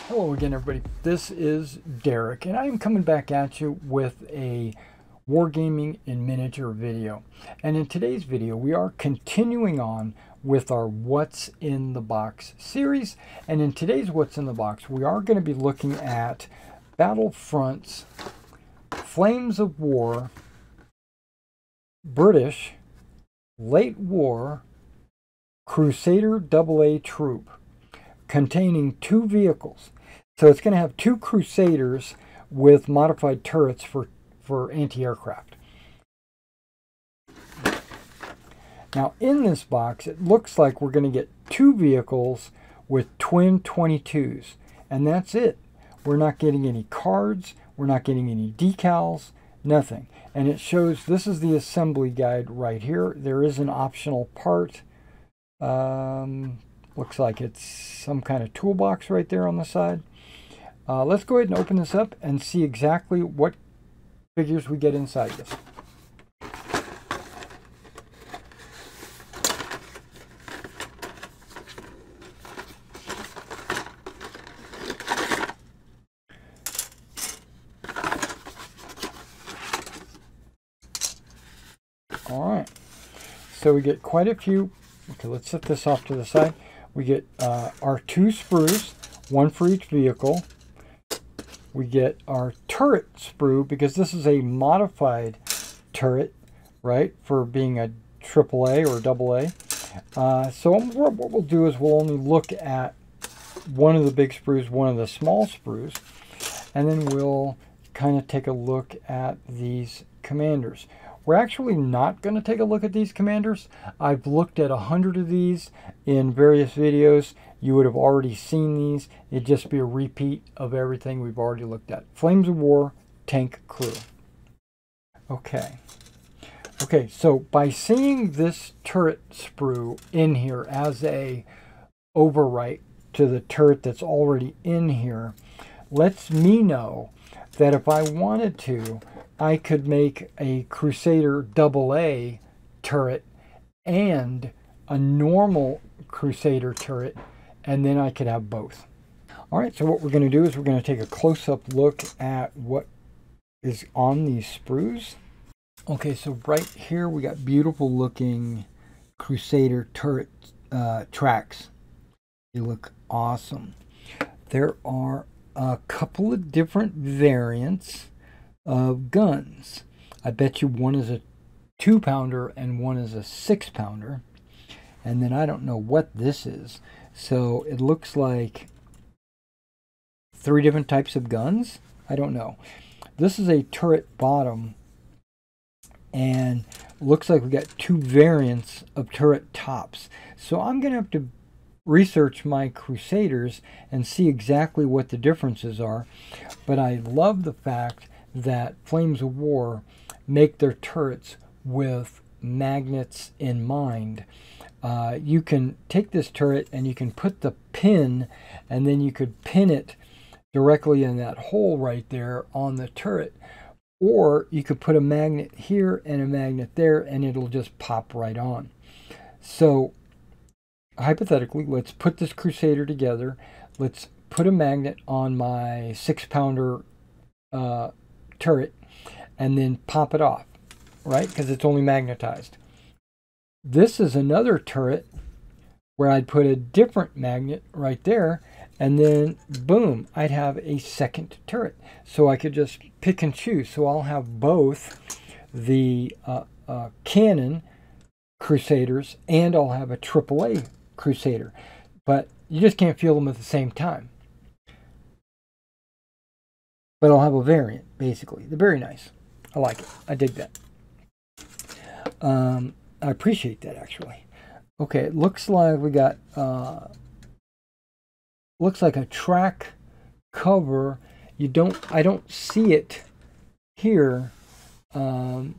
Hello again, everybody. This is Derek, and I'm coming back at you with a Wargaming in miniature video. And in today's video, we are continuing on with our What's in the Box series. And in today's What's in the Box, we are going to be looking at Battlefront's Flames of War, British, Late War, Crusader AA troop, containing 2 vehicles. So it's going to have 2 Crusaders with modified turrets for anti-aircraft. Now in this box, it looks like we're going to get 2 vehicles with twin 22s. And that's it. We're not getting any cards. We're not getting any decals. Nothing. And it shows, this is the assembly guide right here. There is an optional part. Looks like it's some kind of toolbox right there on the side. Let's go ahead and open this up and see exactly what figures we get inside this. All right, so we get quite a few. Okay, let's set this off to the side. We get our 2 sprues, 1 for each vehicle. We get our turret sprue, because this is a modified turret, right, for being a AAA or AA. So what we'll do is we'll only look at one of the big sprues, one of the small sprues, and then we'll kind of take a look at these commanders. We're actually not going to take a look at these commanders. I've looked at 100 of these in various videos. You would have already seen these. It'd just be a repeat of everything we've already looked at. Flames of War, tank crew. Okay. Okay, so by seeing this turret sprue in here as a overwrite to the turret that's already in here, lets me know that if I wanted to, I could make a Crusader AA turret and a normal Crusader turret, and then I could have both. All right, so what we're going to do is we're going to take a close-up look at what is on these sprues. Okay, so right here we got beautiful looking Crusader turret tracks. They look awesome. There are a couple of different variants of guns. I bet you one is a 2-pounder and one is a 6-pounder. And then I don't know what this is. So it looks like 3 different types of guns. I don't know. This is a turret bottom. And looks like we got 2 variants of turret tops. So I'm going to have to research my Crusaders and see exactly what the differences are. But I love the fact that Flames of War make their turrets with magnets in mind. You can take this turret and you can put the pin, and then you could pin it directly in that hole right there on the turret. Or you could put a magnet here and a magnet there, and it'll just pop right on. So hypothetically, let's put this Crusader together. Let's put a magnet on my 6-pounder turret and then pop it off, right? Because it's only magnetized. This is another turret where I'd put a different magnet right there, and then boom, I'd have a second turret. So I could just pick and choose. So I'll have both the cannon Crusaders and I'll have a AAA Crusader. But you just can't feel them at the same time. But I'll have a variant, basically. They're very nice. I like it. I dig that. I appreciate that, actually. Okay, it looks like we got, looks like a track cover. I don't see it here, or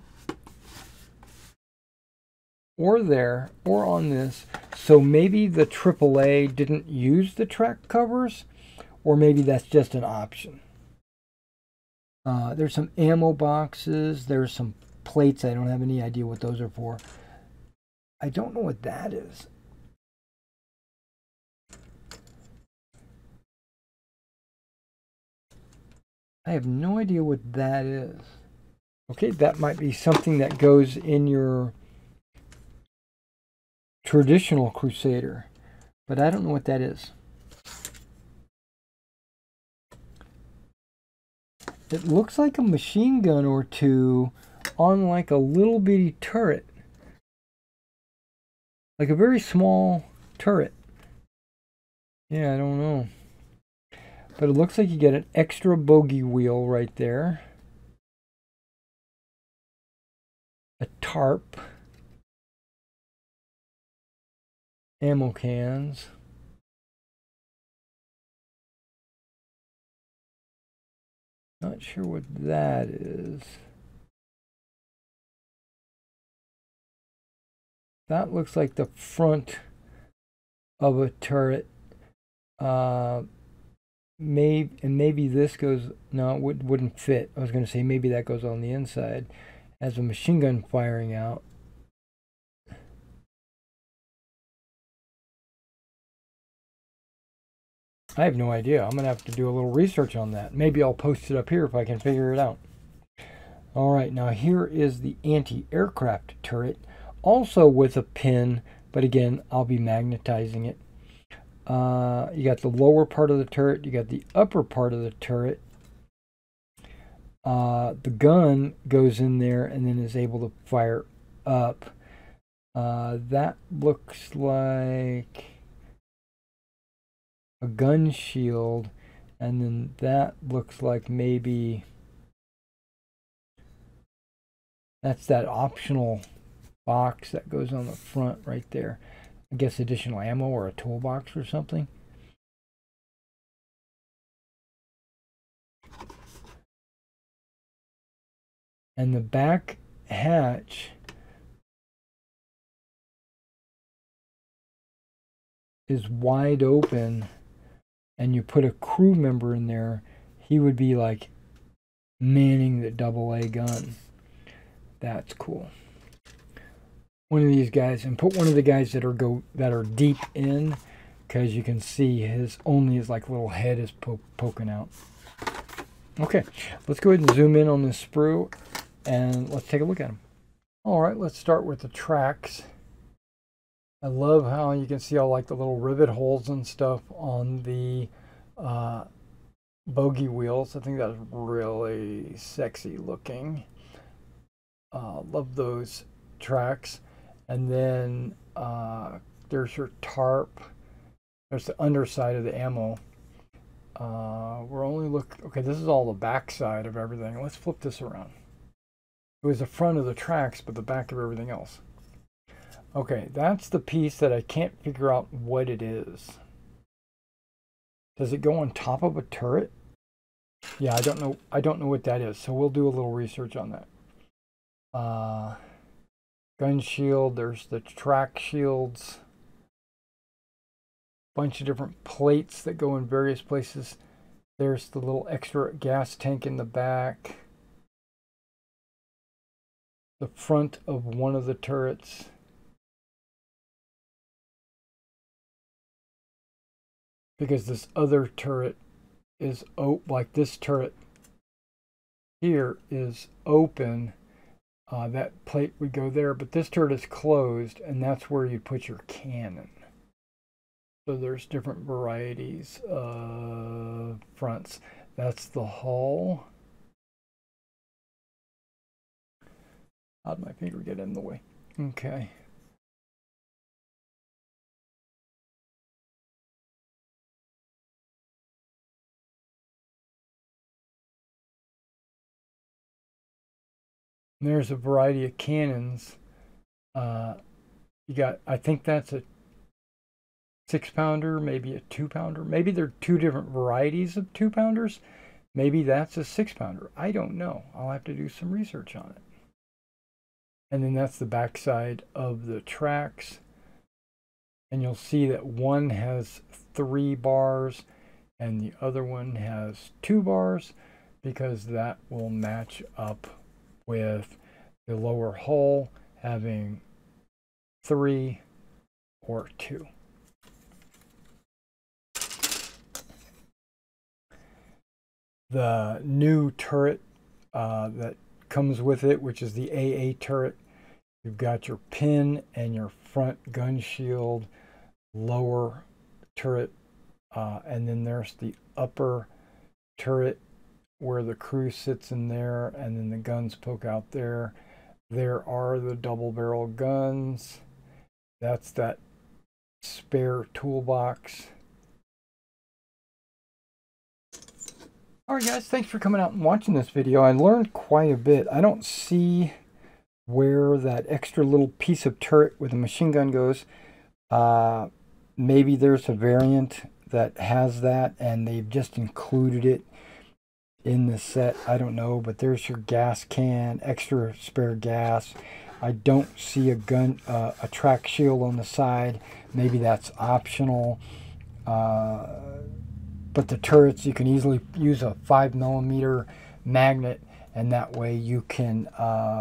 there, or on this. So maybe the AAA didn't use the track covers, or maybe that's just an option. There's some ammo boxes. There's some plates. I don't have any idea what those are for. I don't know what that is. I have no idea what that is. Okay, that might be something that goes in your traditional Crusader, but I don't know what that is. It looks like a machine gun or two on like a little bitty turret. Like a very small turret. Yeah, I don't know. But it looks like you get an extra bogey wheel right there. A tarp. Ammo cans. Not sure what that is. That looks like the front of a turret. Maybe this goes, no, it wouldn't fit. I was going to say maybe that goes on the inside as a machine gun firing out. I have no idea. I'm going to have to do a little research on that. Maybe I'll post it up here if I can figure it out. All right, now here is the anti-aircraft turret, also with a pin, but again, I'll be magnetizing it. You got the lower part of the turret, you got the upper part of the turret. The gun goes in there and then is able to fire up. That looks like a gun shield, and then that looks like maybe that's that optional box that goes on the front right there. I guess additional ammo or a toolbox or something. And the back hatch is wide open, and you put a crew member in there, he would be like manning the AA gun. That's cool. One of these guys, and put one of the guys that are deep in, because you can see his like little head is poking out. Okay, let's go ahead and zoom in on this sprue and let's take a look at them. All right, let's start with the tracks. I love how you can see all like the little rivet holes and stuff on the bogey wheels. I think that's really sexy looking. Love those tracks. And then there's your tarp. There's the underside of the ammo. We're only okay, this is all the back side of everything. Let's flip this around. It was the front of the tracks, but the back of everything else. Okay, that's the piece that I can't figure out what it is. Does it go on top of a turret? Yeah, I don't know what that is, so we'll do a little research on that. Gun shield, there's the track shields. Bunch of different plates that go in various places. There's the little extra gas tank in the back. The front of one of the turrets. Because this other turret is like this turret here is open. That plate would go there, but this turret is closed, and that's where you put your cannon. So there's different varieties of fronts. That's the hull. How'd my finger get in the way? Okay. And there's a variety of cannons. You got, I think that's a 6-pounder, maybe a 2-pounder. Maybe they're two different varieties of 2-pounders. Maybe that's a 6-pounder. I don't know. I'll have to do some research on it. And then that's the backside of the tracks. And you'll see that one has 3 bars and the other one has 2 bars, because that will match up with the lower hull having 3 or 2. the new turret that comes with it, which is the AA turret. You've got your pin and your front gun shield, lower turret, and then there's the upper turret where the crew sits in there, and then the guns poke out there. There are the double barrel guns. That's that spare toolbox. Alright guys, thanks for coming out and watching this video. I learned quite a bit. I don't see where that extra little piece of turret with a machine gun goes. Maybe there's a variant that has that and they've just included it in the set. I don't know, but there's your gas can, extra spare gas. I don't see a gun, a track shield on the side. Maybe that's optional. But the turrets, you can easily use a 5mm magnet, and that way you can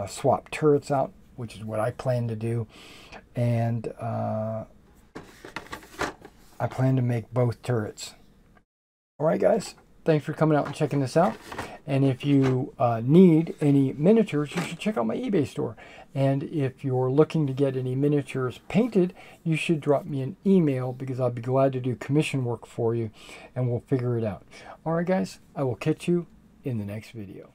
swap turrets out, which is what I plan to do. And I plan to make both turrets. Alright guys, thanks for coming out and checking this out. And if you need any miniatures, you should check out my eBay store. And if you're looking to get any miniatures painted, you should drop me an email, because I'll be glad to do commission work for you and we'll figure it out. Alright guys, I will catch you in the next video.